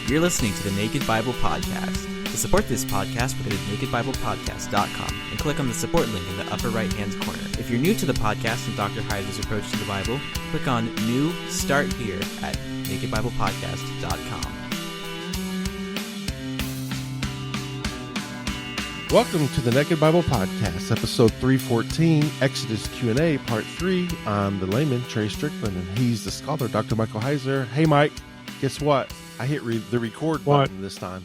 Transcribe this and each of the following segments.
You're listening to the Naked Bible Podcast. To support this podcast, go to nakedbiblepodcast.com and click on the support link in the upper right-hand corner. If you're new to the podcast and Dr. Heiser's approach to the Bible, click on New Start Here at nakedbiblepodcast.com. Welcome to the Naked Bible Podcast, episode 314, Exodus Q&A, part 3. I'm the layman, Trey Strickland, and he's the scholar, Dr. Michael Heiser. Hey, Mike, guess what? I hit the record button this time.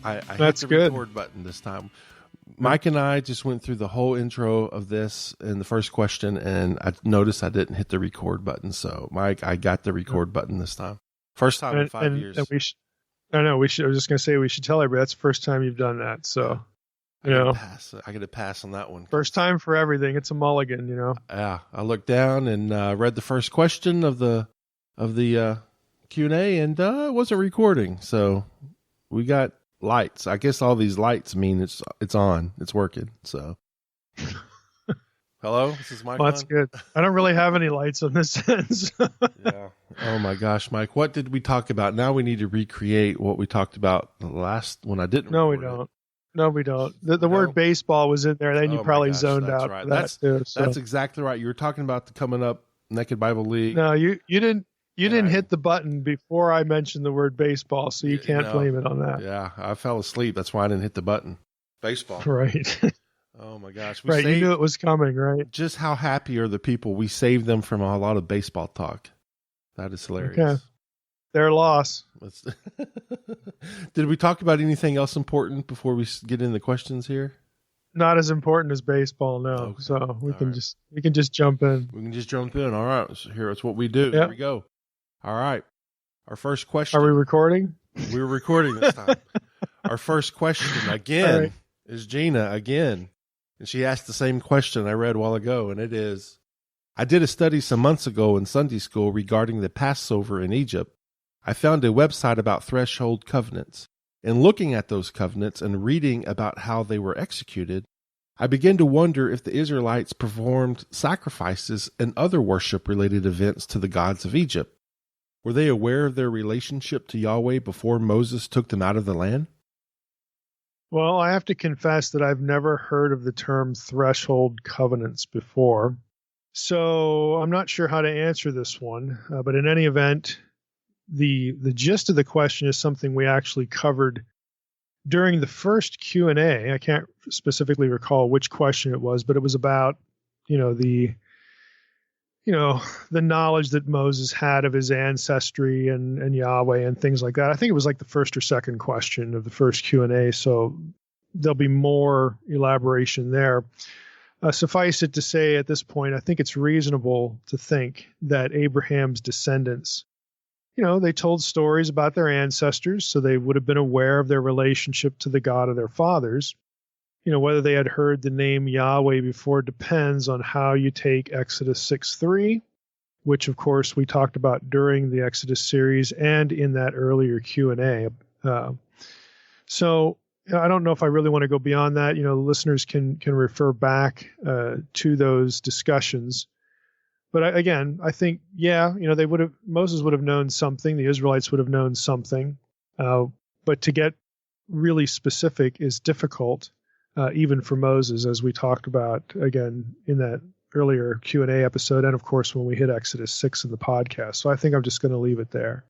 I hit the record button this time. Mike and I just went through the whole intro of this in the first question, and I noticed I didn't hit the record button. So, Mike, I got the record button this time. First time in 5 years. I was just going to say we should tell everybody that's the first time you've done that. So, I get a pass on that one. First time for everything. It's a mulligan, Yeah, I looked down and read the first question of the Q&A, and it wasn't recording. So we got lights. I guess all these lights mean it's on. It's working. So hello, this is Mike. Well, that's good. I don't really have any lights on this end. Yeah. Oh my gosh, Mike, what did we talk about? Now we need to recreate what we talked about the last one. I didn't. No, we don't. No, we don't. The word baseball was in there. Then you probably zoned out. Right. That's exactly right. You were talking about the coming up Naked Bible League. No, you didn't. You didn't hit the button before I mentioned the word baseball, so you can't blame it on that. Yeah, I fell asleep. That's why I didn't hit the button. Baseball. Right. Oh, my gosh. You knew it was coming, right? Just how happy are the people? We saved them from a lot of baseball talk. That is hilarious. Okay. Their loss. Did we talk about anything else important before we get into the questions here? Not as important as baseball, no. Okay. So we can just jump in. We can just jump in. All right. So it's what we do. Yep. Here we go. All right. Our first question. Are we recording? We're recording this time. Our first question again is Gina again. And she asked the same question I read a while ago, and it is, I did a study some months ago in Sunday school regarding the Passover in Egypt. I found a website about threshold covenants. In looking at those covenants and reading about how they were executed, I began to wonder if the Israelites performed sacrifices and other worship-related events to the gods of Egypt. Were they aware of their relationship to Yahweh before Moses took them out of the land? Well, I have to confess that I've never heard of the term threshold covenants before. So I'm not sure how to answer this one. But in any event, the gist of the question is something we actually covered during the first Q&A. I can't specifically recall which question it was, but it was about, the knowledge that Moses had of his ancestry and Yahweh and things like that. I think it was like the first or second question of the first Q&A, so there'll be more elaboration there. Suffice it to say at this point, I think it's reasonable to think that Abraham's descendants, they told stories about their ancestors, so they would have been aware of their relationship to the God of their fathers. Whether they had heard the name Yahweh before depends on how you take Exodus 6:3, which, of course, we talked about during the Exodus series and in that earlier Q&A. So I don't know if I really want to go beyond that. Listeners can refer back to those discussions. But again, I think, Moses would have known something. The Israelites would have known something. But to get really specific is difficult. Even for Moses, as we talked about, again, in that earlier Q&A episode, and of course when we hit Exodus 6 in the podcast. So I think I'm just going to leave it there.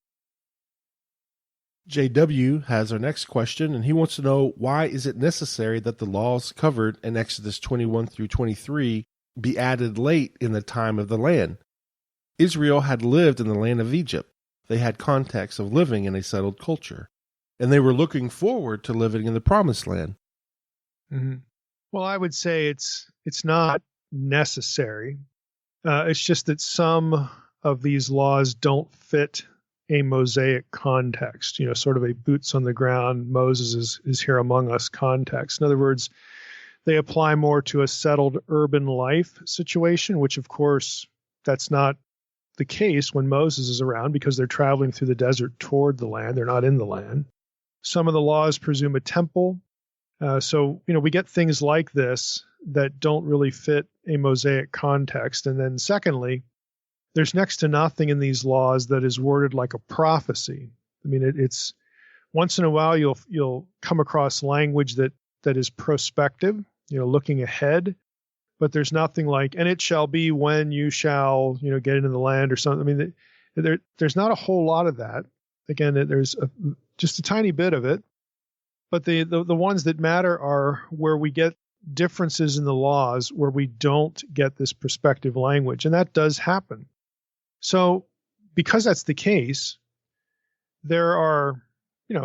JW has our next question, and he wants to know, why is it necessary that the laws covered in Exodus 21 through 23 be added late in the time of the land? Israel had lived in the land of Egypt. They had context of living in a settled culture, and they were looking forward to living in the promised land. Mm-hmm. Well, I would say it's not necessary. It's just that some of these laws don't fit a Mosaic context, sort of a boots on the ground, Moses is here among us context. In other words, they apply more to a settled urban life situation, which of course that's not the case when Moses is around because they're traveling through the desert toward the land. They're not in the land. Some of the laws presume a temple. So we get things like this that don't really fit a Mosaic context. And then secondly, there's next to nothing in these laws that is worded like a prophecy. I mean, it's once in a while you'll come across language that is prospective, looking ahead, but there's nothing like, and it shall be when you shall, get into the land or something. I mean, there's not a whole lot of that. Again, there's just a tiny bit of it, but the ones that matter are where we get differences in the laws, where we don't get this prospective language, and that does happen. So because that's the case, there are,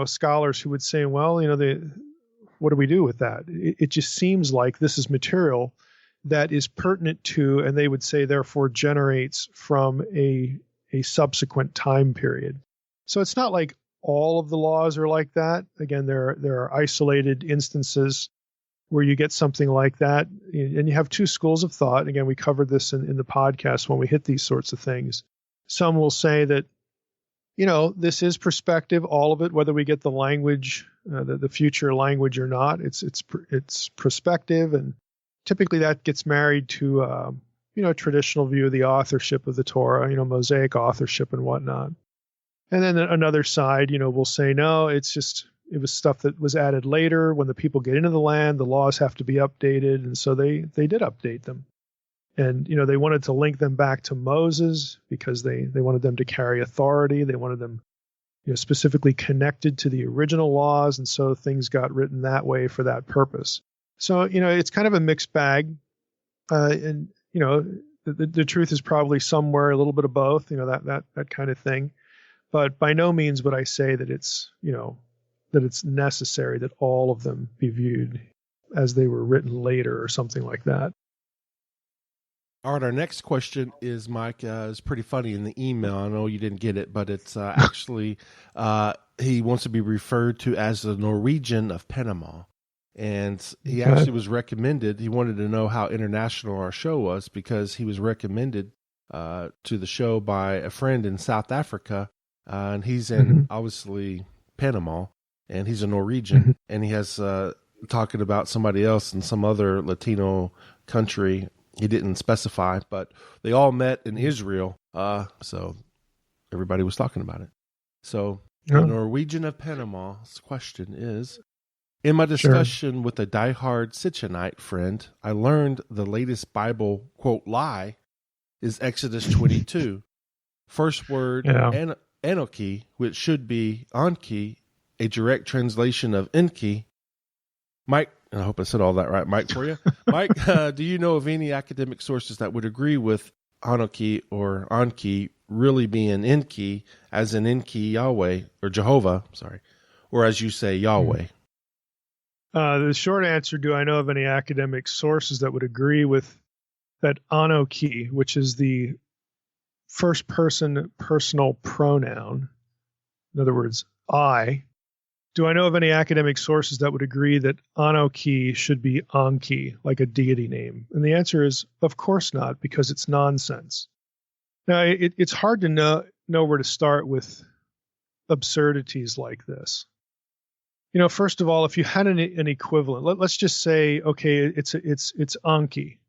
scholars who would say, well, what do we do with that? It just seems like this is material that is pertinent to, and they would say, therefore, generates from a subsequent time period. So it's not like all of the laws are like that. Again, there are isolated instances where you get something like that, and you have two schools of thought. Again, we covered this in the podcast when we hit these sorts of things. Some will say that, this is perspective, all of it, whether we get the language, the future language or not. It's perspective, and typically that gets married to a traditional view of the authorship of the Torah, Mosaic authorship and whatnot. And then another side, will say, no, it was stuff that was added later. When the people get into the land, the laws have to be updated, and so they did update them. And, they wanted to link them back to Moses because they wanted them to carry authority. They wanted them, specifically connected to the original laws. And so things got written that way for that purpose. So, it's kind of a mixed bag. And, the truth is probably somewhere a little bit of both, that kind of thing. But by no means would I say that it's, that it's necessary that all of them be viewed as they were written later or something like that. All right, our next question is, Mike, is pretty funny in the email. I know you didn't get it, but it's actually, he wants to be referred to as the Norwegian of Panama. And he actually was recommended, he wanted to know how international our show was because he was recommended to the show by a friend in South Africa. And he's in, obviously, Panama, and he's a Norwegian. And he has talking about somebody else in some other Latino country. He didn't specify, but they all met in Israel, so everybody was talking about it. So the Norwegian of Panama's question is, in my discussion with a diehard Sitchinite friend, I learned the latest Bible, quote, lie is Exodus 22. First word, Enoki, which should be Anki, a direct translation of Enki. Mike, and I hope I said all that right, Mike, for you. Mike, do you know of any academic sources that would agree with Anoki or Anki really being Enki, as in Enki Yahweh, or Jehovah, or as you say, Yahweh? The short answer, do I know of any academic sources that would agree with that Anoki, which is the first person personal pronoun, in other words, I. Do I know of any academic sources that would agree that Anoki should be Anki, like a deity name? And the answer is, of course not, because it's nonsense. Now, it's hard to know where to start with absurdities like this. First of all, if you had an equivalent, let's just say, okay, it's Anki.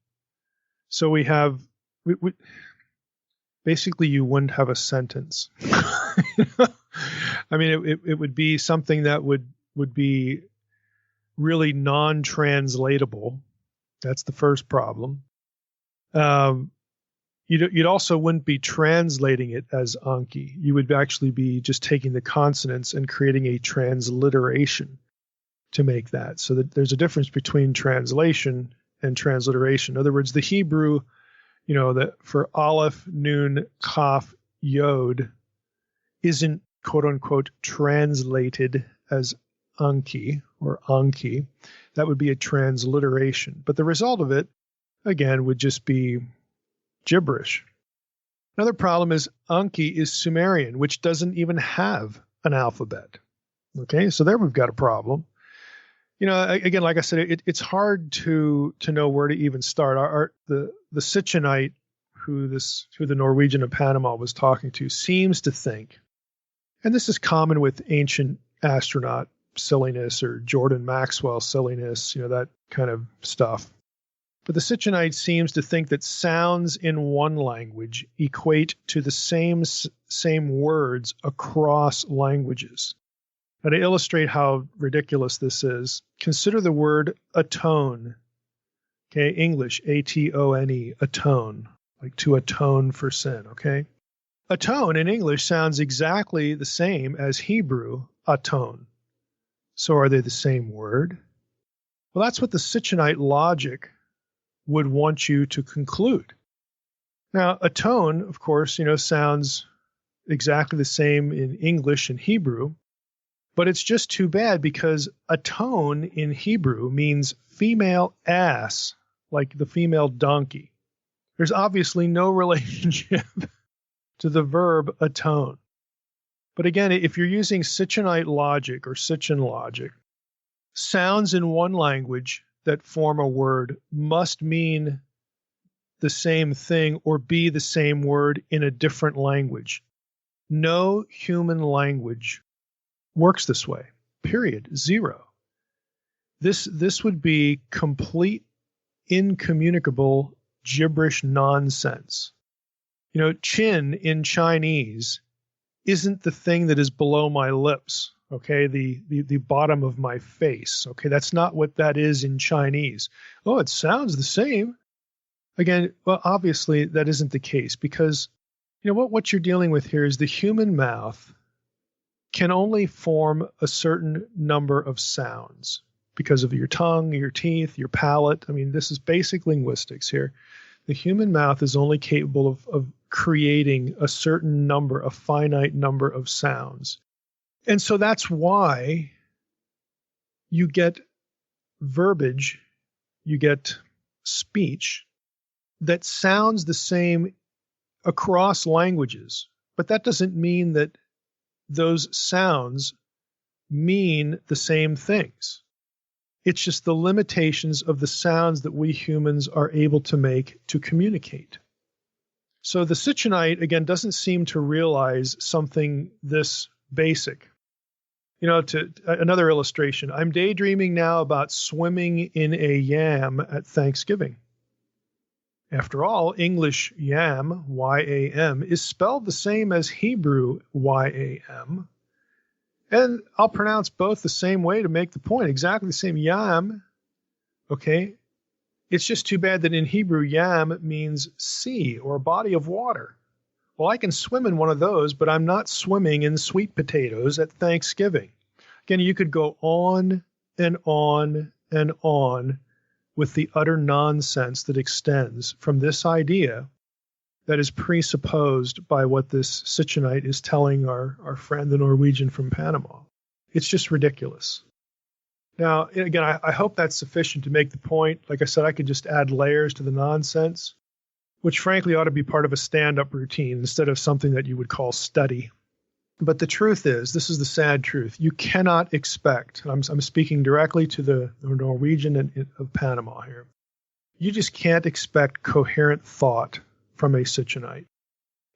So we have, basically you wouldn't have a sentence. I mean, it would be something that would be really non-translatable. That's the first problem. You'd also wouldn't be translating it as Anki. You would actually be just taking the consonants and creating a transliteration to make that. So that there's a difference between translation and transliteration. In other words, the Hebrew, that for Aleph, Nun, Kaf, Yod isn't quote unquote translated as Anki or Anki. That would be a transliteration. But the result of it, again, would just be gibberish. Another problem is Anki is Sumerian, which doesn't even have an alphabet. Okay, so there we've got a problem. Again, like I said, it's hard to know where to even start. The Sitchinite who the Norwegian of Panama was talking to seems to think, and this is common with ancient astronaut silliness or Jordan Maxwell silliness, that kind of stuff. But the Sitchinite seems to think that sounds in one language equate to the same words across languages. Now, to illustrate how ridiculous this is, consider the word atone. Okay, English, A-T-O-N-E, atone, like to atone for sin, okay? Atone in English sounds exactly the same as Hebrew atone. So are they the same word? Well, that's what the Sitchinite logic would want you to conclude. Now, atone, of course, sounds exactly the same in English and Hebrew, but it's just too bad because atone in Hebrew means female ass, like the female donkey. There's obviously no relationship to the verb atone. But again, if you're using Sitchinite logic or Sitchin logic, sounds in one language that form a word must mean the same thing or be the same word in a different language. No human language works this way, period, zero. This would be complete, incommunicable, gibberish nonsense. Chin in Chinese isn't the thing that is below my lips, okay, the bottom of my face, okay? That's not what that is in Chinese. Oh, it sounds the same. Again, well, obviously that isn't the case because, what you're dealing with here is the human mouth can only form a certain number of sounds because of your tongue, your teeth, your palate. I mean, this is basic linguistics here. The human mouth is only capable of creating a certain number, a finite number of sounds. And so that's why you get verbiage, you get speech that sounds the same across languages. But that doesn't mean that those sounds mean the same things. It's just the limitations of the sounds that we humans are able to make to communicate. So the Sitchinite, again, doesn't seem to realize something this basic. To another illustration, I'm daydreaming now about swimming in a yam at Thanksgiving. After all, English yam, Y-A-M, is spelled the same as Hebrew Y-A-M. And I'll pronounce both the same way to make the point, exactly the same, yam, okay? It's just too bad that in Hebrew, yam means sea or a body of water. Well, I can swim in one of those, but I'm not swimming in sweet potatoes at Thanksgiving. Again, you could go on and on and on with the utter nonsense that extends from this idea that is presupposed by what this Sitchinite is telling our friend, the Norwegian from Panama. It's just ridiculous. Now, again, I hope that's sufficient to make the point. Like I said, I could just add layers to the nonsense, which frankly ought to be part of a stand-up routine instead of something that you would call study. But the truth is, this is the sad truth, you cannot expect, I'm speaking directly to the Norwegian of Panama here, you just can't expect coherent thought from a Sitchinite.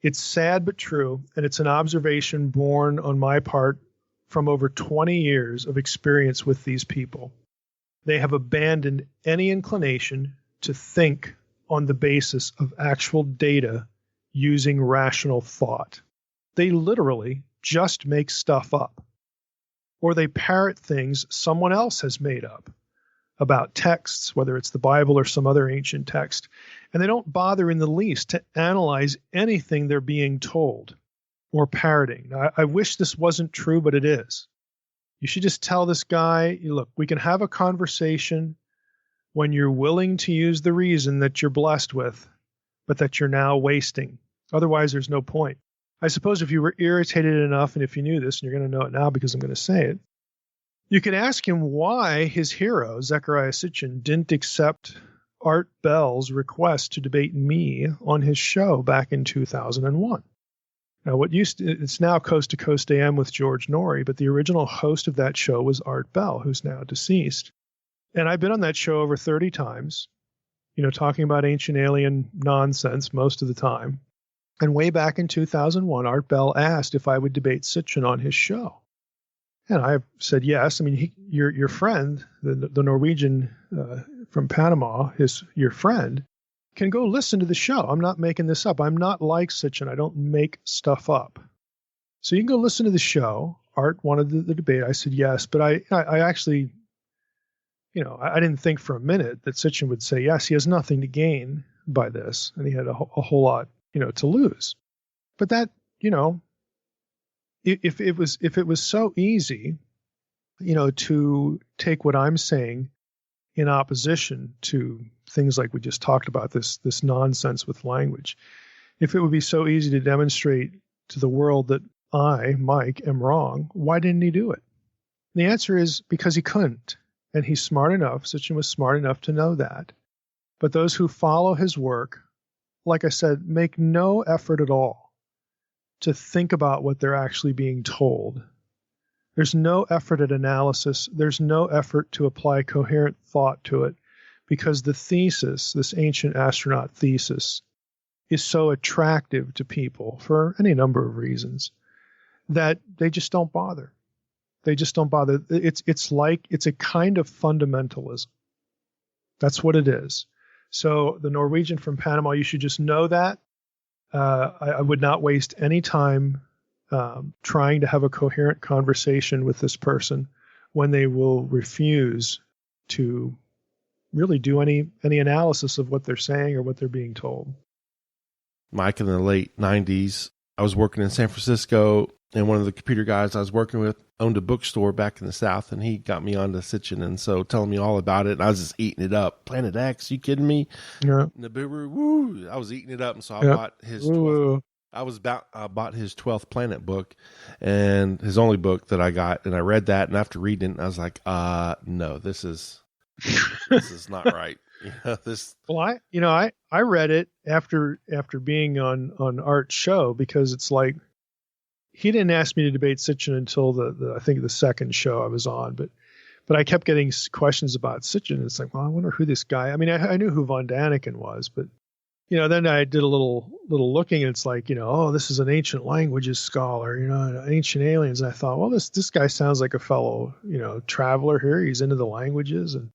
It's sad but true, and it's an observation born on my part from over 20 years of experience with these people. They have abandoned any inclination to think on the basis of actual data using rational thought. They literally just make stuff up, or they parrot things someone else has made up about texts, whether it's the Bible or some other ancient text, and they don't bother in the least to analyze anything they're being told or parroting. Now, I wish this wasn't true, but it is. You should just tell this guy, look, we can have a conversation when you're willing to use the reason that you're blessed with, but that you're now wasting. Otherwise, there's no point. I suppose if you were irritated enough, and if you knew this, and you're going to know it now because I'm going to say it, you could ask him why his hero, Zechariah Sitchin, didn't accept Art Bell's request to debate me on his show back in 2001. Now, it's now Coast to Coast AM with George Norrie, but the original host of that show was Art Bell, who's now deceased. And I've been on that show over 30 times, talking about ancient alien nonsense most of the time. And way back in 2001, Art Bell asked if I would debate Sitchin on his show. And I said yes. I mean, your friend, the Norwegian from Panama, your friend, can go listen to the show. I'm not making this up. I'm not like Sitchin. I don't make stuff up. So you can go listen to the show. Art wanted the debate. I said yes, but I actually, I didn't think for a minute that Sitchin would say yes. He has nothing to gain by this, and he had a whole lot, to lose. But that, if it was so easy, to take what I'm saying in opposition to things like we just talked about, this nonsense with language, if it would be so easy to demonstrate to the world that I, Mike, am wrong, why didn't he do it? And the answer is because he couldn't. And he's smart enough, Sitchin was smart enough to know that. But those who follow his work, like I said, make no effort at all to think about what they're actually being told. There's no effort at analysis. There's no effort to apply coherent thought to it, because the thesis, this ancient astronaut thesis, is so attractive to people for any number of reasons that they just don't bother. They just don't bother. It's a kind of fundamentalism. That's what it is. So the Norwegian from Panama, you should just know that. I would not waste any time trying to have a coherent conversation with this person when they will refuse to really do any analysis of what they're saying or what they're being told. Mike, in the late 90s, I was working in San Francisco, and one of the computer guys I was working with owned a bookstore back in the South, and he got me onto Sitchin, and so telling me all about it, and I was just eating it up. Planet X, you kidding me? Yeah. Nibiru, woo! I was eating it up, and so I bought his 12th, I bought his 12th Planet book, and his only book that I got, and I read that, and after reading it, I was like, no, this is not right. Well, I read it after being on Art's show, because it's like, he didn't ask me to debate Sitchin until I think the second show I was on, but I kept getting questions about Sitchin. It's like, well, I wonder who this guy. I mean, I knew who von Daniken was, but then I did a little looking, and it's like, oh, this is an ancient languages scholar, ancient aliens. And I thought, well, this guy sounds like a fellow, traveler here. He's into the languages, and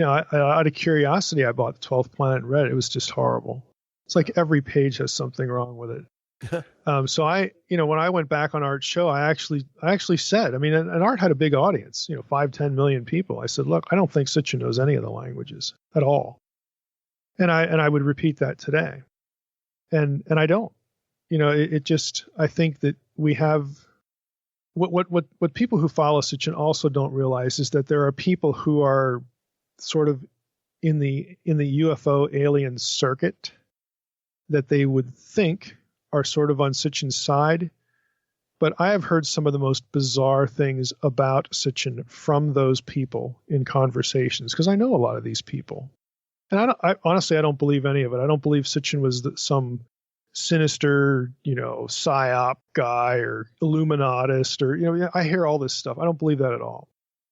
out of curiosity, I bought the 12th Planet and read it. It was just horrible. It's like every page has something wrong with it. So when I went back on Art's show, I actually said, and Art had a big audience, 5-10 million people. I said, look, I don't think Sitchin knows any of the languages at all. And I would repeat that today. And I don't, it just, I think that we have what people who follow Sitchin also don't realize is that there are people who are sort of in the UFO alien circuit that they would think are sort of on Sitchin's side. But I have heard some of the most bizarre things about Sitchin from those people in conversations, because I know a lot of these people. And honestly, I don't believe any of it. I don't believe Sitchin was some sinister, psyop guy or Illuminatist, or, I hear all this stuff. I don't believe that at all.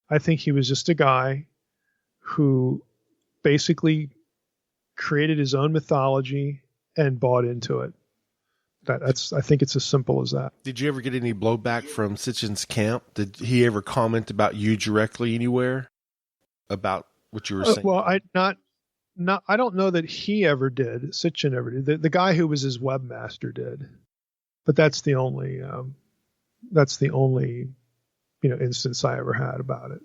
I think he was just a guy who basically created his own mythology and bought into it. I think it's as simple as that. Did you ever get any blowback from Sitchin's camp? Did he ever comment about you directly anywhere about what you were saying? Well, I don't know that he ever did. Sitchin ever did. The guy who was his webmaster did, but that's the only instance I ever had about it.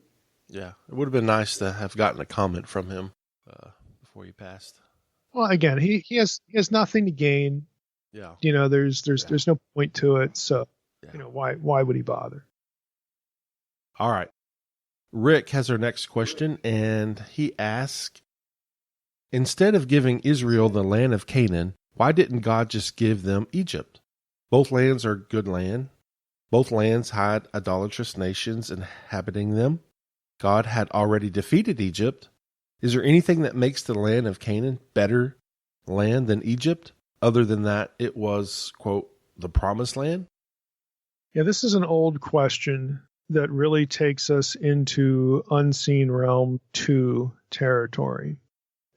Yeah, it would have been nice to have gotten a comment from him before he passed. Well, again, he has nothing to gain. Yeah. There's no point to it. So, why would he bother? All right. Rick has our next question, and he asks, instead of giving Israel the land of Canaan, why didn't God just give them Egypt? Both lands are good land. Both lands had idolatrous nations inhabiting them. God had already defeated Egypt. Is there anything that makes the land of Canaan better land than Egypt, other than that it was, quote, the promised land? Yeah, this is an old question that really takes us into Unseen Realm 2 territory.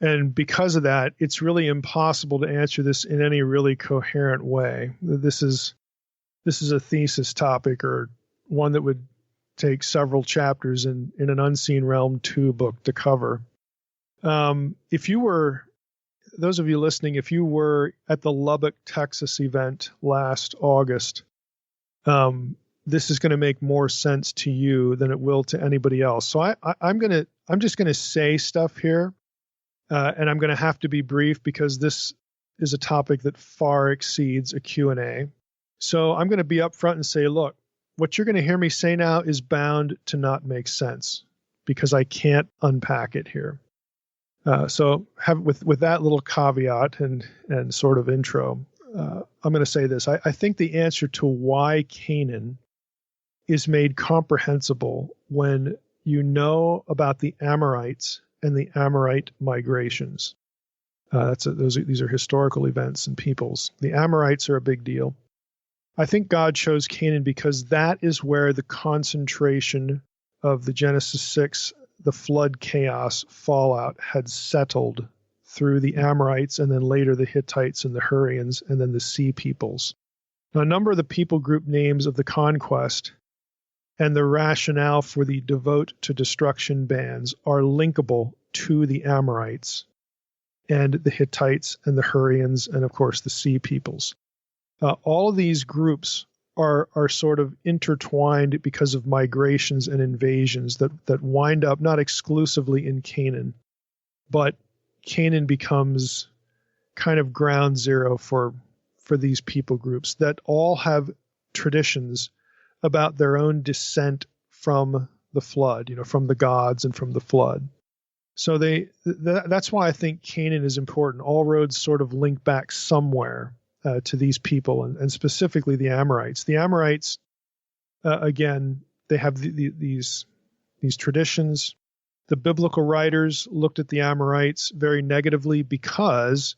And because of that, it's really impossible to answer this in any really coherent way. This is a thesis topic, or one that would take several chapters in an Unseen Realm 2 book to cover. If you were, those of you listening, if you were at the Lubbock, Texas event last August, this is going to make more sense to you than it will to anybody else. So I'm just going to say stuff here, and I'm going to have to be brief because this is a topic that far exceeds a Q&A. So I'm going to be upfront and say, look, what you're going to hear me say now is bound to not make sense because I can't unpack it here. So with that little caveat and sort of intro, I'm going to say this. I think the answer to why Canaan is made comprehensible when you know about the Amorites and the Amorite migrations. These are historical events and peoples. The Amorites are a big deal. I think God chose Canaan because that is where the concentration of the Genesis 6, the flood chaos fallout had settled through the Amorites and then later the Hittites and the Hurrians and then the Sea peoples. Now, a number of the people group names of the conquest and the rationale for the devote to destruction bans are linkable to the Amorites and the Hittites and the Hurrians and, of course, the Sea peoples. All of these groups are sort of intertwined because of migrations and invasions that wind up not exclusively in Canaan, but Canaan becomes kind of ground zero for these people groups that all have traditions about their own descent from the flood, from the gods and from the flood. So that's why I think Canaan is important. All roads sort of link back somewhere to these people, and specifically the Amorites. The Amorites, again, they have these traditions. The biblical writers looked at the Amorites very negatively because,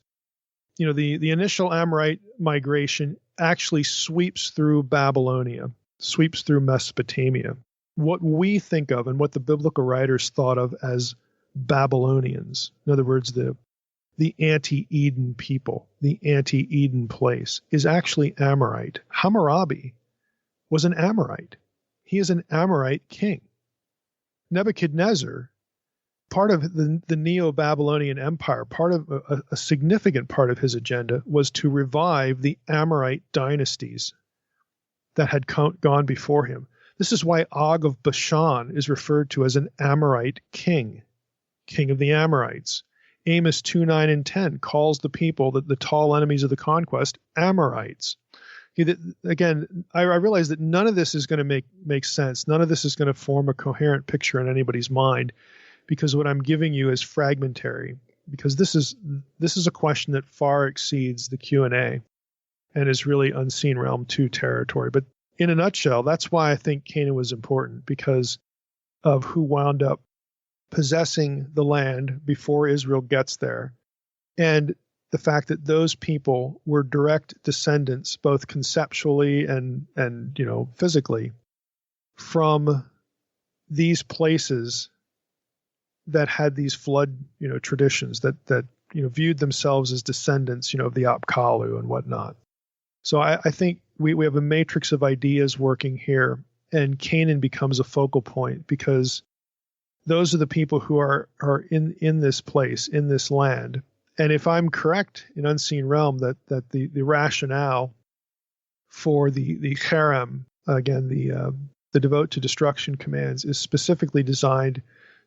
the initial Amorite migration actually sweeps through Babylonia, sweeps through Mesopotamia. What we think of and what the biblical writers thought of as Babylonians, in other words, the anti-Eden people, the anti-Eden place, is actually Amorite. Hammurabi was an Amorite. He is an Amorite king. Nebuchadnezzar, part of the Neo-Babylonian Empire, part of a significant part of his agenda was to revive the Amorite dynasties that had gone before him. This is why Og of Bashan is referred to as an Amorite king of the Amorites. Amos 2:9 and 10 calls the people, the tall enemies of the conquest, Amorites. Again, I realize that none of this is going to make sense. None of this is going to form a coherent picture in anybody's mind, because what I'm giving you is fragmentary. Because this is a question that far exceeds the Q&A and is really unseen realm 2 territory. But in a nutshell, that's why I think Canaan was important, because of who wound up possessing the land before Israel gets there, and the fact that those people were direct descendants, both conceptually and physically, from these places that had these flood traditions that viewed themselves as descendants of the Apkallu and whatnot. So I think we have a matrix of ideas working here, and Canaan becomes a focal point because those are the people who are in this place, in this land. And if I'm correct in Unseen Realm, that the rationale for the Cherem, again, the devote to destruction commands, is specifically designed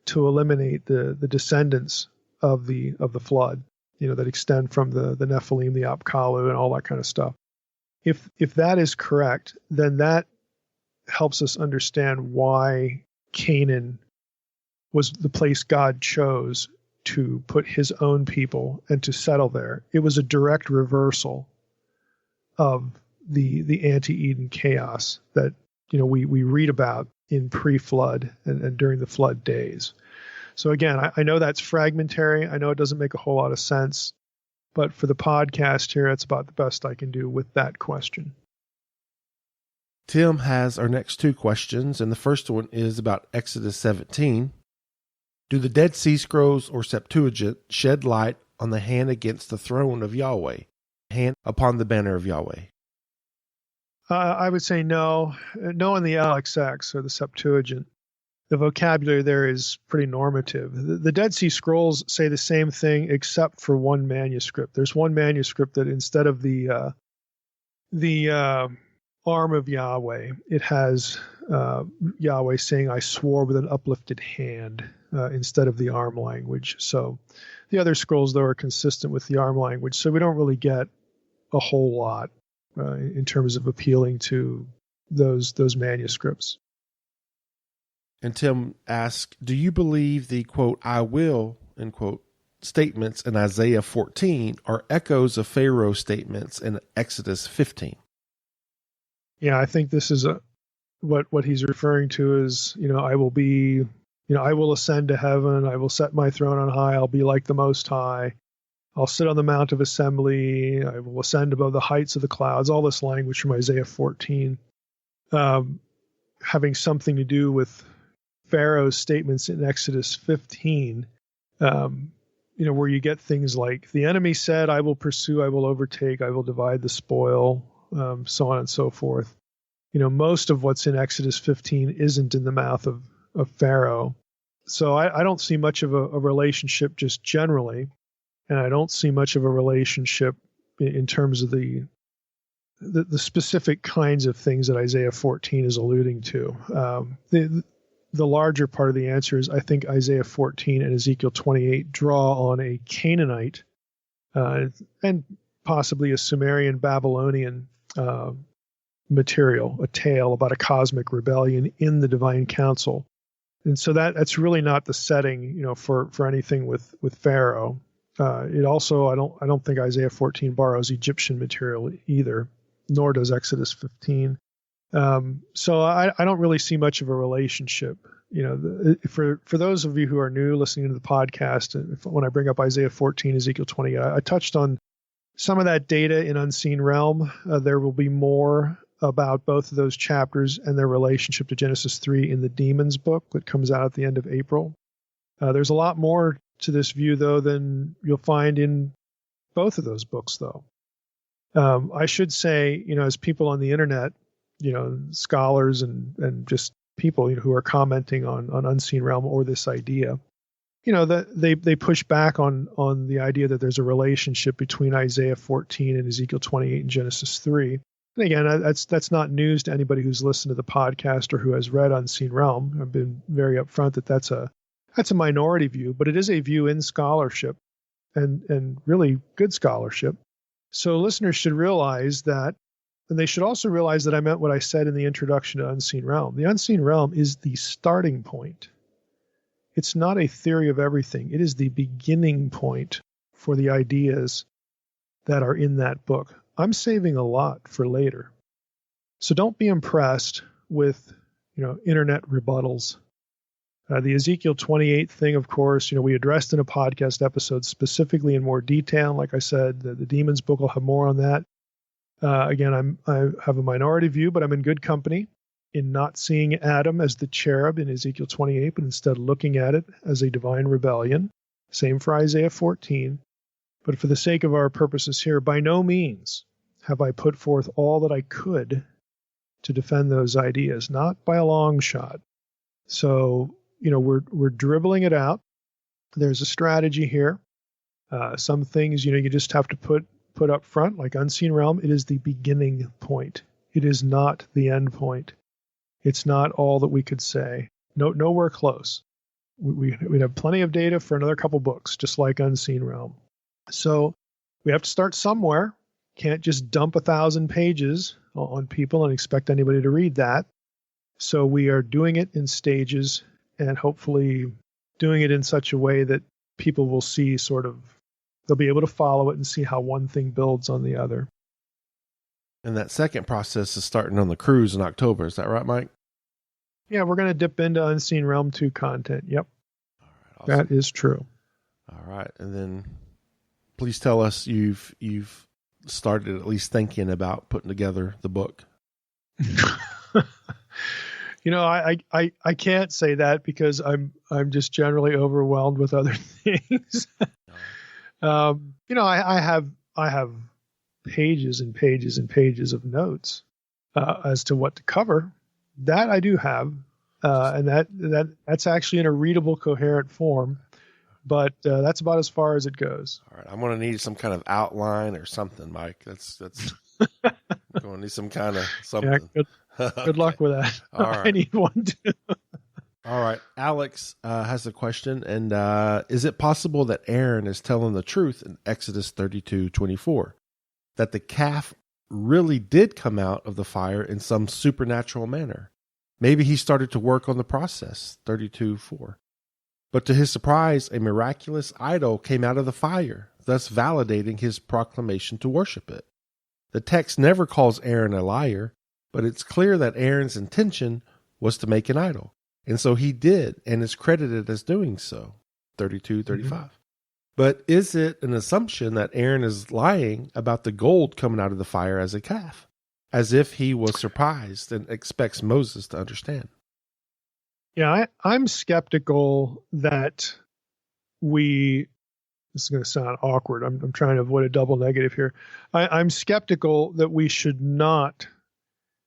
to eliminate the descendants of the flood, that extend from the Nephilim, the Apkallu, and all that kind of stuff. If that is correct, then that helps us understand why Canaan was the place God chose to put his own people and to settle there. It was a direct reversal of the anti-Eden chaos that we read about in pre-flood and during the flood days. So again, I know that's fragmentary. I know it doesn't make a whole lot of sense, but for the podcast here, it's about the best I can do with that question. Tim has our next 2 questions, and the first one is about Exodus 17. Do the Dead Sea Scrolls or Septuagint shed light on the hand against the throne of Yahweh, hand upon the banner of Yahweh? I would say no. No in the LXX or the Septuagint. The vocabulary there is pretty normative. The Dead Sea Scrolls say the same thing except for one manuscript. There's one manuscript that instead of the arm of Yahweh, it has Yahweh saying, I swore with an uplifted hand instead of the arm language. So the other scrolls, though, are consistent with the arm language. So we don't really get a whole lot in terms of appealing to those manuscripts. And Tim asks, do you believe the, quote, I will, end quote, statements in Isaiah 14 are echoes of Pharaoh's statements in Exodus 15? Yeah, I think this is what he's referring to is, I will be, I will ascend to heaven. I will set my throne on high. I'll be like the Most High. I'll sit on the Mount of Assembly. I will ascend above the heights of the clouds. All this language from Isaiah 14, having something to do with Pharaoh's statements in Exodus 15, where you get things like the enemy said, I will pursue, I will overtake, I will divide the spoil, so on and so forth. Most of what's in Exodus 15 isn't in the mouth of Pharaoh. So I don't see much of a relationship just generally, and I don't see much of a relationship in terms of the specific kinds of things that Isaiah 14 is alluding to. The larger part of the answer is I think Isaiah 14 and Ezekiel 28 draw on a Canaanite and possibly a Sumerian Babylonian material, a tale about a cosmic rebellion in the divine council. And so that's really not the setting, for anything with Pharaoh. It also, I don't think Isaiah 14 borrows Egyptian material either, nor does Exodus 15. So I don't really see much of a relationship. For those of you who are new listening to the podcast, when I bring up Isaiah 14, Ezekiel 20, I touched on some of that data in Unseen Realm. There will be more about both of those chapters and their relationship to Genesis 3 in the Demons book that comes out at the end of April. There's a lot more to this view, though, than you'll find in both of those books, though. I should say, as people on the internet, scholars and just people who are commenting on Unseen Realm or this idea, that they push back on the idea that there's a relationship between Isaiah 14 and Ezekiel 28 and Genesis 3. And again, that's not news to anybody who's listened to the podcast or who has read Unseen Realm. I've been very upfront that that's a minority view, but it is a view in scholarship and really good scholarship. So listeners should realize that, and they should also realize that I meant what I said in the introduction to Unseen Realm. The Unseen Realm is the starting point. It's not a theory of everything. It is the beginning point for the ideas that are in that book. I'm saving a lot for later. So don't be impressed with, internet rebuttals. The Ezekiel 28 thing, of course, we addressed in a podcast episode specifically in more detail. Like I said, the Demons book will have more on that. Again, I have a minority view, but I'm in good company in not seeing Adam as the cherub in Ezekiel 28, but instead looking at it as a divine rebellion. Same for Isaiah 14. But for the sake of our purposes here, by no means have I put forth all that I could to defend those ideas, not by a long shot. So, we're dribbling it out. There's a strategy here. Some things, you just have to put up front, like Unseen Realm. It is the beginning point. It is not the end point. It's not all that we could say. Nowhere close. We'd have plenty of data for another couple books, just like Unseen Realm. So we have to start somewhere. Can't just dump 1,000 pages on people and expect anybody to read that. So we are doing it in stages and hopefully doing it in such a way that people will see they'll be able to follow it and see how one thing builds on the other. And that second process is starting on the cruise in October. Is that right, Mike? Yeah, we're going to dip into Unseen Realm 2 content. Yep. All right, awesome. That is true. All right. And then please tell us you've started at least thinking about putting together the book. I can't say that because I'm just generally overwhelmed with other things. I have pages and pages and pages of notes as to what to cover. That I do have, and that's actually in a readable, coherent form. But that's about as far as it goes. All right, I'm going to need some kind of outline or something, Mike. That's Going to need some kind of Yeah, something. good luck with that. All I right. need one too. All right. Alex has a question. And is it possible that Aaron is telling the truth in Exodus 32:24? That the calf really did come out of the fire in some supernatural manner? Maybe he started to work on the process, 32:4. But to his surprise, a miraculous idol came out of the fire, thus validating his proclamation to worship it. The text never calls Aaron a liar, but it's clear that Aaron's intention was to make an idol. And so he did, and is credited as doing so, 32:35. Mm-hmm. But is it an assumption that Aaron is lying about the gold coming out of the fire as a calf, as if he was surprised and expects Moses to understand? Yeah, I'm skeptical that this is going to sound awkward. I'm trying to avoid a double negative here. I'm skeptical that we should not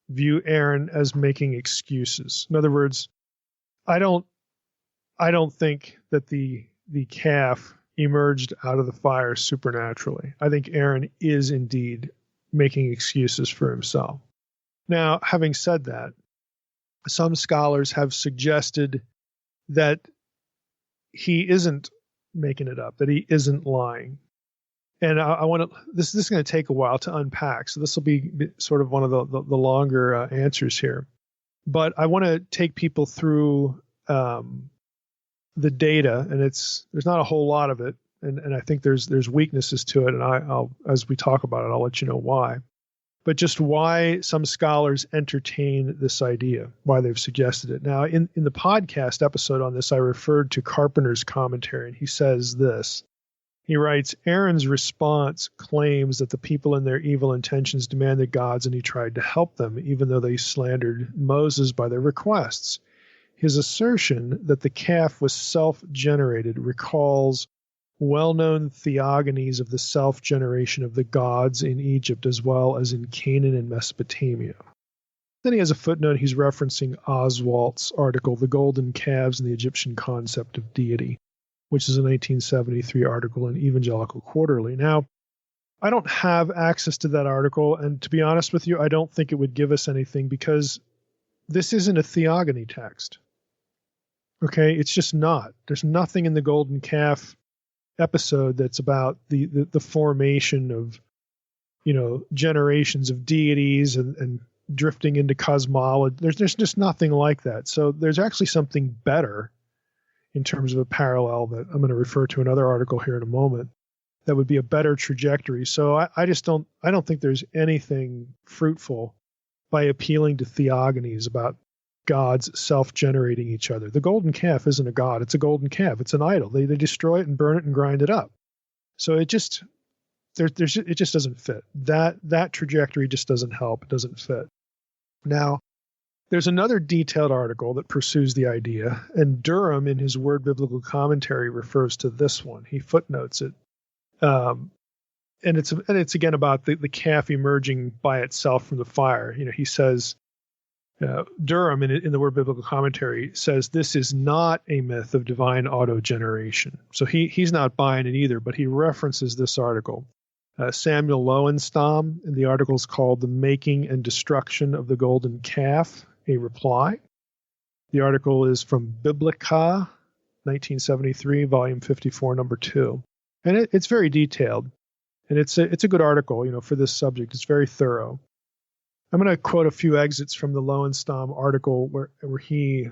view Aaron as making excuses. In other words, I don't think that the calf emerged out of the fire supernaturally. I think Aaron is indeed making excuses for himself. Now, having said that, some scholars have suggested that he isn't making it up, that he isn't lying. And I want to, this is going to take a while to unpack. So this will be sort of one of the longer answers here. But I want to take people through the data, and there's not a whole lot of it. And I think there's weaknesses to it. And I'll, as we talk about it, I'll let you know why. But just why some scholars entertain this idea, why they've suggested it. Now, in the podcast episode on this, I referred to Carpenter's commentary, and he says this. He writes, Aaron's response claims that the people in their evil intentions demanded gods, and he tried to help them, even though they slandered Moses by their requests. His assertion that the calf was self-generated recalls well-known theogonies of the self-generation of the gods in Egypt as well as in Canaan and Mesopotamia. Then he has a footnote. He's referencing Oswalt's article, The Golden Calves and the Egyptian Concept of Deity, which is a 1973 article in Evangelical Quarterly. Now, I don't have access to that article, and to be honest with you, I don't think it would give us anything because this isn't a theogony text. Okay, it's just not. There's nothing in the Golden Calf episode that's about the formation of, generations of deities and drifting into cosmology. There's just nothing like that. So there's actually something better in terms of a parallel that I'm going to refer to another article here in a moment that would be a better trajectory. So I don't think there's anything fruitful by appealing to theogonies about gods self-generating each other. The golden calf isn't a god. It's a golden calf. It's an idol. They destroy it and burn it and grind it up. So it just doesn't fit. That trajectory just doesn't help. It doesn't fit. Now, there's another detailed article that pursues the idea, and Durham in his Word Biblical Commentary refers to this one. He footnotes it. And it's again about the calf emerging by itself from the fire. He says, Durham in the Word Biblical Commentary says this is not a myth of divine autogeneration. So he's not buying it either, but he references this article. Samuel Lowenstamm, in the article is called The Making and Destruction of the Golden Calf, a Reply. The article is from Biblica, 1973, volume 54, number 2. And it's very detailed. And it's a good article, for this subject. It's very thorough. I'm going to quote a few exits from the Lowenstamm article where he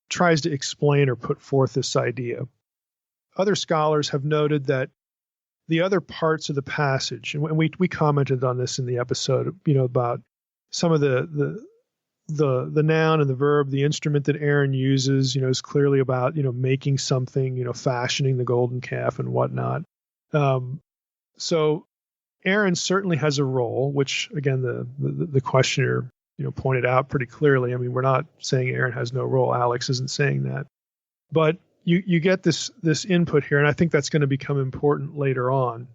tries to explain or put forth this idea. Other scholars have noted that the other parts of the passage, and we commented on this in the episode, about some of the noun and the verb, the instrument that Aaron uses, is clearly about, making something, fashioning the golden calf and whatnot. So Aaron certainly has a role, which again, the questioner, pointed out pretty clearly. I mean, we're not saying Aaron has no role. Alex isn't saying that, but you get this input here, and I think that's going to become important later on.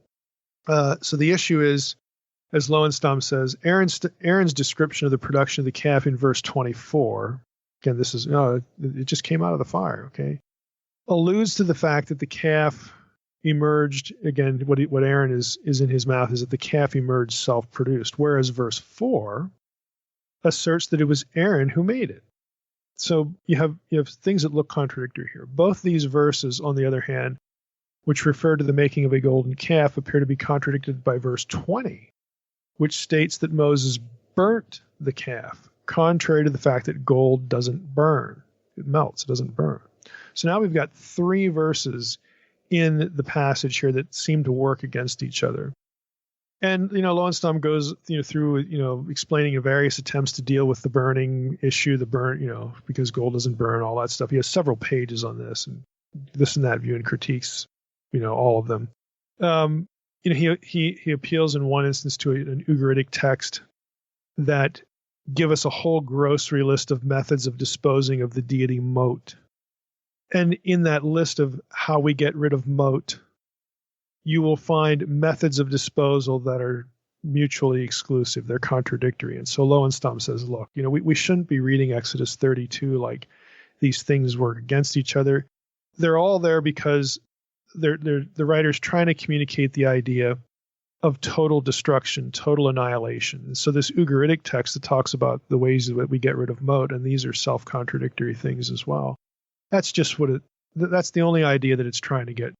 So the issue is, as Lowenstamm says, Aaron's description of the production of the calf in verse 24. Again, this is it just came out of the fire. Okay, alludes to the fact that the calf emerged, again, what Aaron is in his mouth is that the calf emerged self-produced, whereas verse 4 asserts that it was Aaron who made it. So you have things that look contradictory here. Both these verses, on the other hand, which refer to the making of a golden calf, appear to be contradicted by verse 20, which states that Moses burnt the calf, contrary to the fact that gold doesn't burn. It melts, it doesn't burn. So now we've got 3 verses in the passage here that seem to work against each other. And, Lowenthal goes, through, explaining various attempts to deal with the burning issue, because gold doesn't burn, all that stuff. He has several pages on this and this and that view and critiques, all of them. He appeals in one instance to an Ugaritic text that give us a whole grocery list of methods of disposing of the deity Mot. And in that list of how we get rid of Mot, you will find methods of disposal that are mutually exclusive. They're contradictory. And so Lowenthal says, look, we shouldn't be reading Exodus 32 like these things work against each other. They're all there because the writer's trying to communicate the idea of total destruction, total annihilation. And so this Ugaritic text that talks about the ways that we get rid of Mot, and these are self-contradictory things as well. That's just that's the only idea that it's trying to get,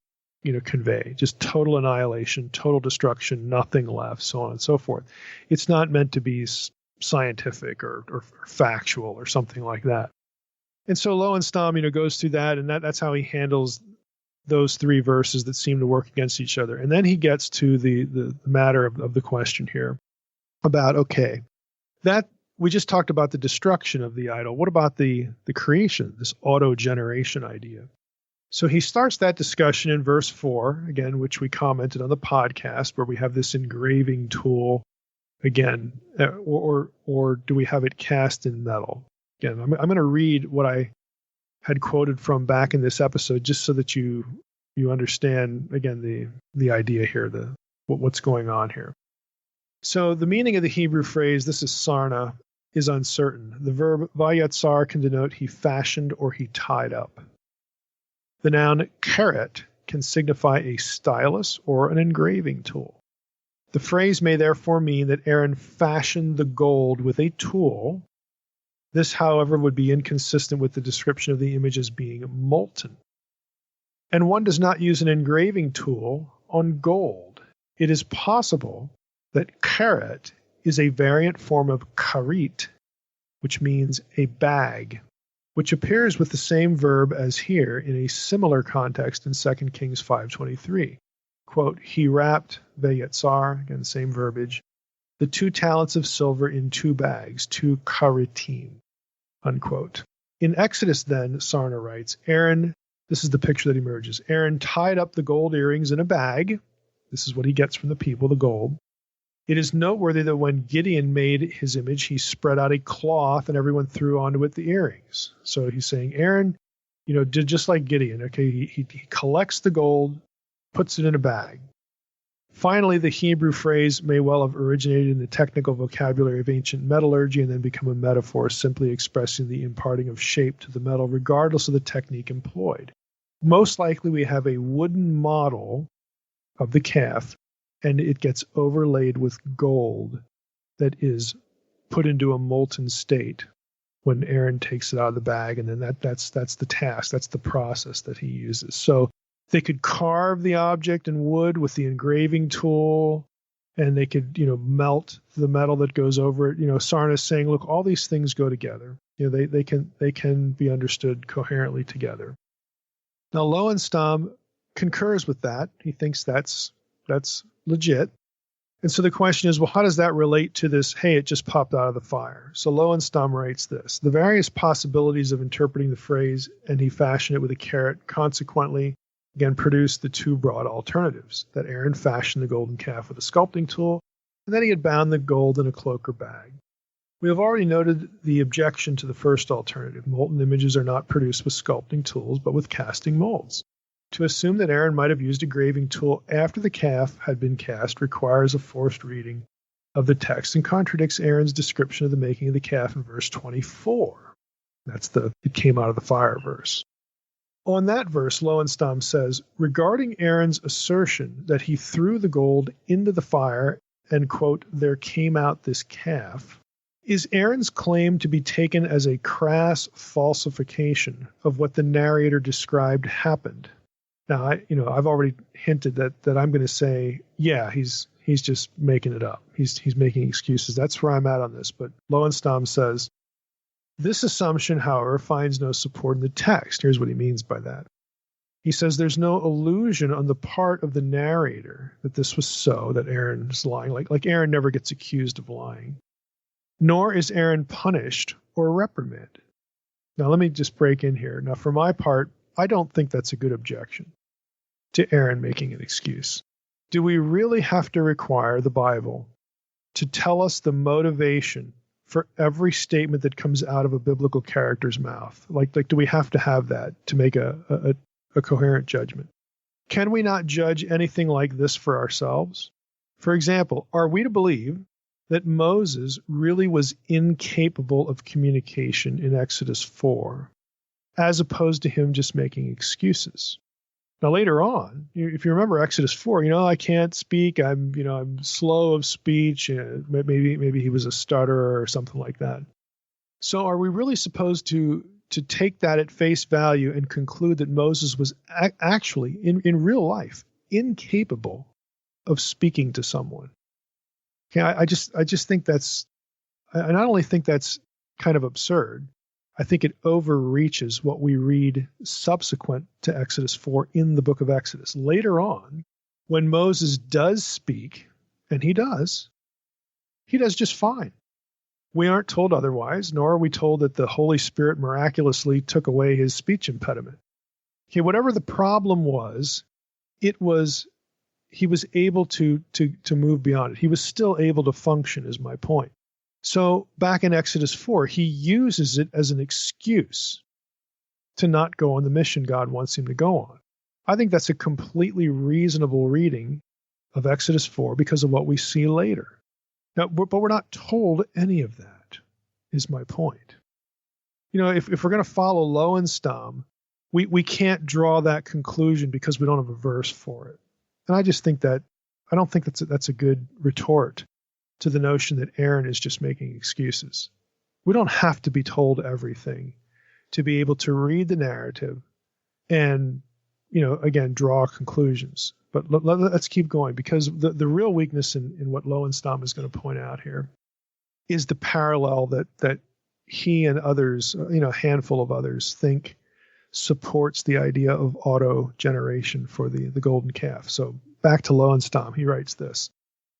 convey. Just total annihilation, total destruction, nothing left, so on and so forth. It's not meant to be scientific or factual or something like that. And so Lowenthal, goes through that, and that's how he handles those 3 verses that seem to work against each other. And then he gets to the matter of the question here about, okay, that we just talked about the destruction of the idol. What about the creation, this auto-generation idea? So he starts that discussion in verse 4, again, which we commented on the podcast, where we have this engraving tool, again, or do we have it cast in metal? Again, I'm going to read what I had quoted from back in this episode, just so that you understand, again, the idea here, what's going on here. So the meaning of the Hebrew phrase, this is sarna, is uncertain. The verb vayatzar can denote he fashioned or he tied up. The noun karet can signify a stylus or an engraving tool. The phrase may therefore mean that Aaron fashioned the gold with a tool. This, however, would be inconsistent with the description of the image as being molten. And one does not use an engraving tool on gold. It is possible that karet is a variant form of karit, which means a bag, which appears with the same verb as here in a similar context in 2 Kings 5:23. Quote, he wrapped vayetzar, again, same verbiage, the 2 talents of silver in 2 bags, 2 karitim, unquote. In Exodus then, Sarna writes, Aaron, this is the picture that emerges, Aaron tied up the gold earrings in a bag. This is what he gets from the people, the gold. It is noteworthy that when Gideon made his image, he spread out a cloth and everyone threw onto it the earrings. So he's saying Aaron, did just like Gideon. Okay, he collects the gold, puts it in a bag. Finally, the Hebrew phrase may well have originated in the technical vocabulary of ancient metallurgy and then become a metaphor simply expressing the imparting of shape to the metal regardless of the technique employed. Most likely we have a wooden model of the calf, and it gets overlaid with gold that is put into a molten state when Aaron takes it out of the bag, and then that's the task, that's the process that he uses. So they could carve the object in wood with the engraving tool, and they could, melt the metal that goes over it. Sarna is saying, look, all these things go together. They can be understood coherently together. Now Lowenthal concurs with that. He thinks that's legit. And so the question is, well, how does that relate to this, hey, it just popped out of the fire? So Lowenthal writes this, the various possibilities of interpreting the phrase, and he fashioned it with a carrot, consequently, again, produced the 2 broad alternatives, that Aaron fashioned the golden calf with a sculpting tool, and then he had bound the gold in a cloak or bag. We have already noted the objection to the first alternative. Molten images are not produced with sculpting tools, but with casting molds. To assume that Aaron might have used a graving tool after the calf had been cast requires a forced reading of the text and contradicts Aaron's description of the making of the calf in verse 24. That's the it came out of the fire verse. On that verse, Lowenstein says, regarding Aaron's assertion that he threw the gold into the fire and, quote, there came out this calf, is Aaron's claim to be taken as a crass falsification of what the narrator described happened? Now, I've already hinted that I'm going to say, yeah, he's just making it up. He's making excuses. That's where I'm at on this. But Lowenstein says, this assumption, however, finds no support in the text. Here's what he means by that. He says there's no illusion on the part of the narrator that this was so, that Aaron is lying. Like Aaron never gets accused of lying. Nor is Aaron punished or reprimanded. Now, let me just break in here. Now, for my part, I don't think that's a good objection to Aaron making an excuse. Do we really have to require the Bible to tell us the motivation for every statement that comes out of a biblical character's mouth? Like do we have to have that to make a coherent judgment? Can we not judge anything like this for ourselves? For example, are we to believe that Moses really was incapable of communication in Exodus 4, as opposed to him just making excuses? Now, later on, if you remember Exodus 4, I can't speak. I'm slow of speech. Maybe he was a stutterer or something like that. So are we really supposed to take that at face value and conclude that Moses was actually, in real life, incapable of speaking to someone? Okay, I just think that's, I not only think that's kind of absurd, I think it overreaches what we read subsequent to Exodus 4 in the book of Exodus. Later on, when Moses does speak, and he does just fine. We aren't told otherwise, nor are we told that the Holy Spirit miraculously took away his speech impediment. Okay, whatever the problem was, he was able to move beyond it. He was still able to function, is my point. So back in Exodus 4, he uses it as an excuse to not go on the mission God wants him to go on. I think that's a completely reasonable reading of Exodus 4 because of what we see later. Now, but we're not told any of that, is my point. If we're going to follow Lowenstein, we can't draw that conclusion because we don't have a verse for it. And I don't think that's a good retort to the notion that Aaron is just making excuses. We don't have to be told everything to be able to read the narrative and, again, draw conclusions. But let's keep going, because the real weakness in what Lowenstein is going to point out here is the parallel that he and others, a handful of others, think supports the idea of auto-generation for the golden calf. So back to Lowenstein, he writes this.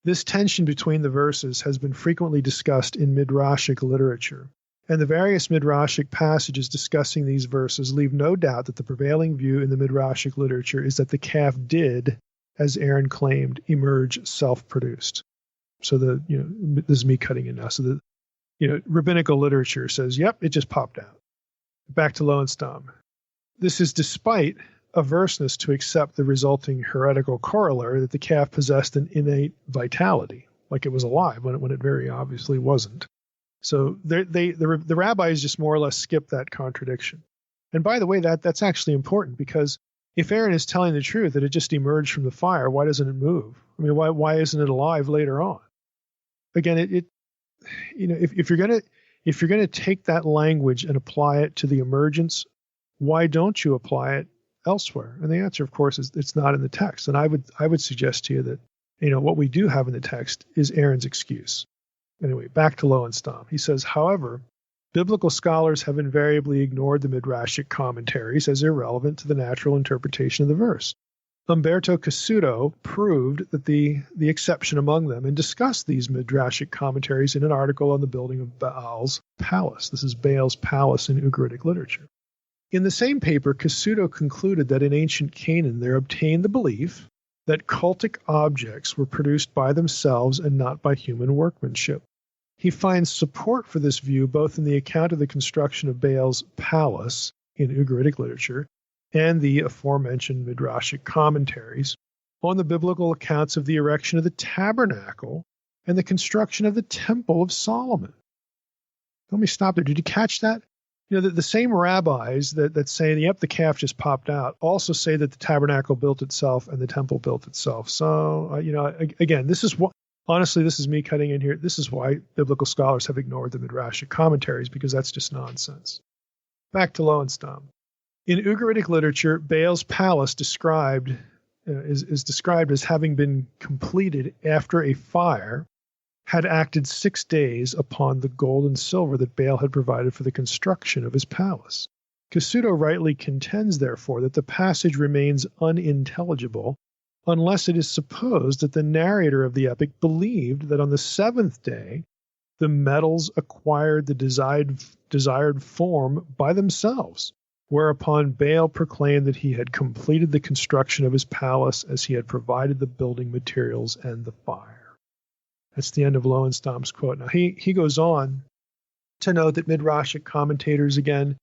This tension between the verses has been frequently discussed in Midrashic literature, and the various Midrashic passages discussing these verses leave no doubt that the prevailing view in the Midrashic literature is that the calf did, as Aaron claimed, emerge self-produced. So this is me cutting in now. So rabbinical literature says, yep, it just popped out. Back to Lowenstein. This is despite averseness to accept the resulting heretical corollary that the calf possessed an innate vitality, like it was alive when it very obviously wasn't. So the rabbis just more or less skip that contradiction. And by the way, that's actually important, because if Aaron is telling the truth that it just emerged from the fire, why doesn't it move? I mean, why isn't it alive later on? Again, if you're gonna take that language and apply it to the emergence, why don't you apply it elsewhere? And the answer, of course, is it's not in the text. And I would suggest to you that what we do have in the text is Aaron's excuse. Anyway, back to Lowenstein. He says, however, biblical scholars have invariably ignored the Midrashic commentaries as irrelevant to the natural interpretation of the verse. Umberto Cassuto proved that the exception among them, and discussed these Midrashic commentaries in an article on the building of Baal's palace. This is Baal's palace in Ugaritic literature. In the same paper, Cassuto concluded that in ancient Canaan there obtained the belief that cultic objects were produced by themselves and not by human workmanship. He finds support for this view both in the account of the construction of Baal's palace in Ugaritic literature and the aforementioned Midrashic commentaries on the biblical accounts of the erection of the tabernacle and the construction of the temple of Solomon. Let me stop there. Did you catch that? The same rabbis that say, yep, the calf just popped out, also say that the tabernacle built itself and the temple built itself. So, again, this is what, honestly, this is me cutting in here. This is why biblical scholars have ignored the Midrashic commentaries, because that's just nonsense. Back to Lowenstein. In Ugaritic literature, Baal's palace is described as having been completed after a fire had acted 6 days upon the gold and silver that Baal had provided for the construction of his palace. Cassuto rightly contends, therefore, that the passage remains unintelligible unless it is supposed that the narrator of the epic believed that on the 7th day the metals acquired the desired form by themselves, whereupon Baal proclaimed that he had completed the construction of his palace as he had provided the building materials and the fire. That's the end of Lowenstein's quote. Now, he goes on to note that Midrashic commentators, again,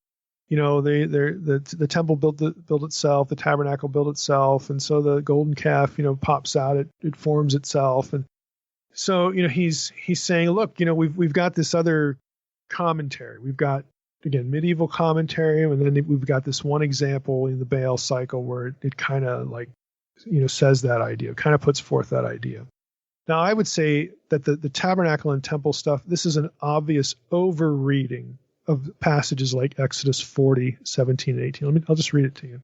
the temple built itself, the tabernacle built itself, and so the golden calf, pops out, it forms itself, and so he's saying, look, we've got this other commentary, we've got, again, medieval commentary, and then we've got this one example in the Baal cycle where it kind of says that idea, kind of puts forth that idea. Now, I would say that the tabernacle and temple stuff, this is an obvious over-reading of passages like Exodus 40, 17, and 18. I'll just read it to you.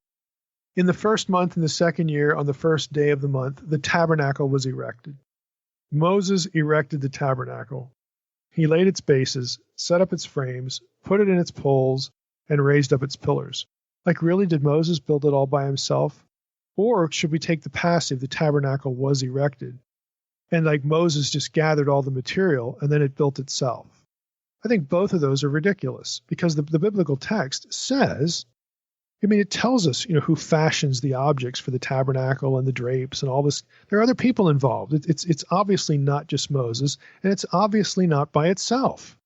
In the first month in the second year, on the first day of the month, the tabernacle was erected. Moses erected the tabernacle. He laid its bases, set up its frames, put it in its poles, and raised up its pillars. Really, did Moses build it all by himself? Or should we take the passive, the tabernacle was erected, and Moses just gathered all the material and then it built itself? I think both of those are ridiculous, because the biblical text says, it tells us, who fashions the objects for the tabernacle and the drapes and all this. There are other people involved. It's obviously not just Moses, and it's obviously not by itself.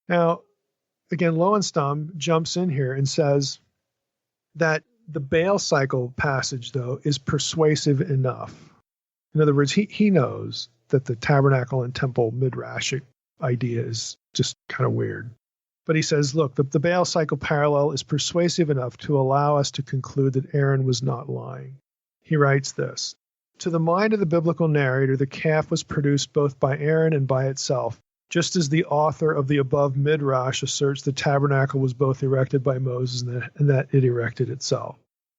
Now, again, Lowenstein jumps in here and says that the Baal cycle passage, though, is persuasive enough. In other words, he knows that the tabernacle and temple midrashic idea is just kind of weird. But he says, look, the Baal cycle parallel is persuasive enough to allow us to conclude that Aaron was not lying. He writes this: to the mind of the biblical narrator, the calf was produced both by Aaron and by itself, just as the author of the above midrash asserts the tabernacle was both erected by Moses and that it erected itself.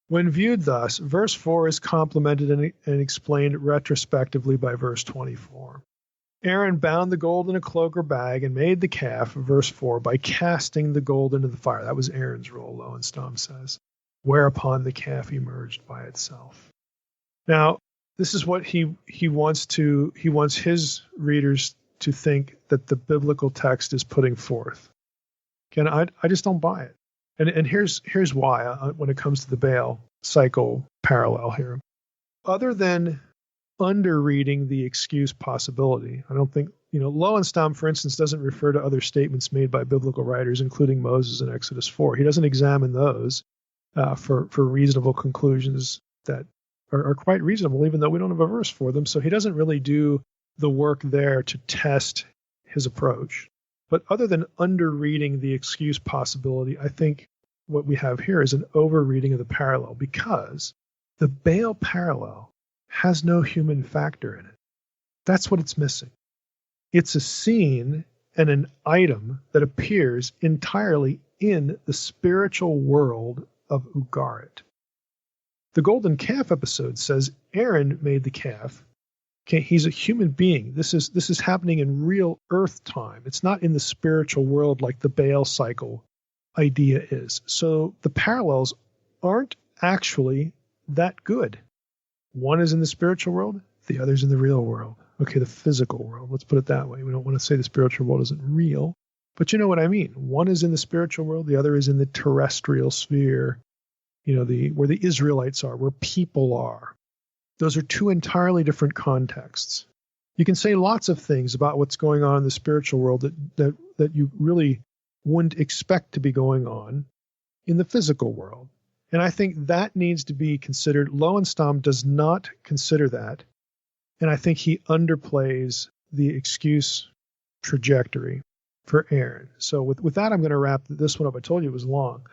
When viewed thus, verse 4 is complemented and explained retrospectively by verse 24. Aaron bound the gold in a cloak or bag and made the calf, verse 4, by casting the gold into the fire. That was Aaron's role, Lowenstein says, whereupon the calf emerged by itself. Now, this is what he wants his readers to think that the biblical text is putting forth. Again, I just don't buy it. And here's why when it comes to the Baal cycle parallel here. Other than under-reading the excuse possibility, I don't think, Lowenstein, for instance, doesn't refer to other statements made by biblical writers, including Moses in Exodus 4. He doesn't examine those for reasonable conclusions that are quite reasonable, even though we don't have a verse for them. So he doesn't really do the work there to test his approach. But other than under-reading the excuse possibility, I think what we have here is an over-reading of the parallel, because the Baal parallel has no human factor in it. That's what it's missing. It's a scene and an item that appears entirely in the spiritual world of Ugarit. The golden calf episode says Aaron made the calf. Okay, he's a human being. This is happening in real earth time. It's not in the spiritual world like the Baal cycle idea is. So the parallels aren't actually that good. One is in the spiritual world, the other's in the real world. Okay, the physical world. Let's put it that way. We don't want to say the spiritual world isn't real, but you know what I mean. One is in the spiritual world, the other is in the terrestrial sphere, where the Israelites are, where people are. Those are two entirely different contexts. You can say lots of things about what's going on in the spiritual world that you really wouldn't expect to be going on in the physical world. And I think that needs to be considered. Lowenstein does not consider that. And I think he underplays the excuse trajectory. for Aaron. So with that, I'm going to wrap this one up. I told you it was long,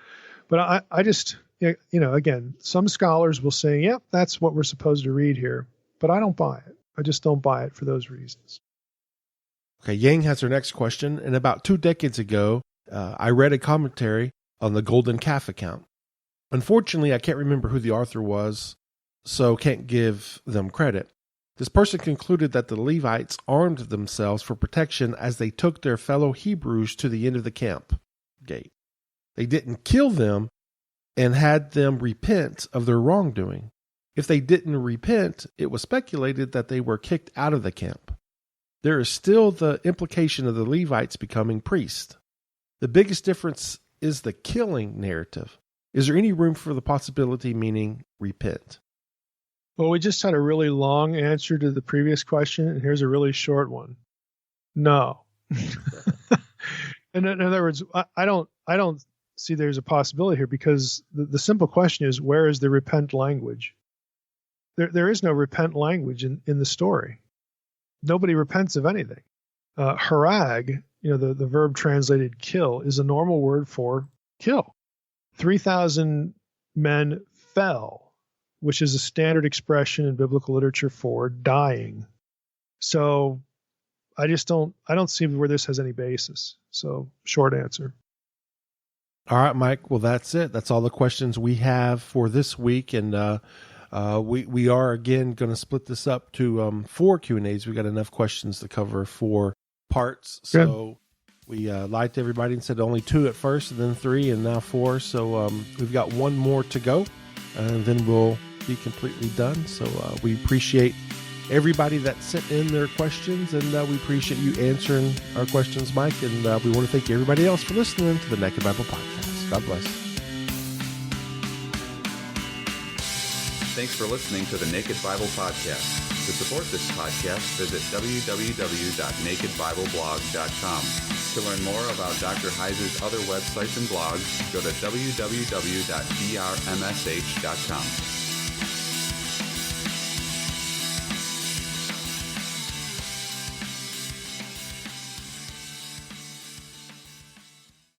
but I just, again, some scholars will say, yep, that's what we're supposed to read here, but I don't buy it. I just don't buy it for those reasons. Okay, Yang has her next question. And about 2 decades ago, I read a commentary on the golden calf account. Unfortunately, I can't remember who the author was, so can't give them credit. This person concluded that the Levites armed themselves for protection as they took their fellow Hebrews to the end of the camp gate. They didn't kill them and had them repent of their wrongdoing. If they didn't repent, it was speculated that they were kicked out of the camp. There is still the implication of the Levites becoming priests. The biggest difference is the killing narrative. Is there any room for the possibility, meaning repent? Well, we just had a really long answer to the previous question, and here's a really short one. No. In other words, I don't see there's a possibility here, because the simple question is, where is the repent language? There is no repent language in the story. Nobody repents of anything. Harag, the verb translated kill, is a normal word for kill. 3,000 men fell, which is a standard expression in biblical literature for dying. So I don't see where this has any basis. So short answer. All right, Mike. Well, that's it. That's all the questions we have for this week. And we are, again, going to split this up to 4 Q&As. We got enough questions to cover 4 parts. Good. So we lied to everybody and said only 2 at first, and then 3, and now 4. So we've got 1 more to go, and then we'll be completely done. So we appreciate everybody that sent in their questions, and we appreciate you answering our questions, Mike. And we want to thank everybody else for listening to the Naked Bible Podcast. God bless. Thanks for listening to the Naked Bible Podcast. To support this podcast, visit www.nakedbibleblog.com. To learn more about Dr. Heiser's other websites and blogs, go to www.drmsh.com.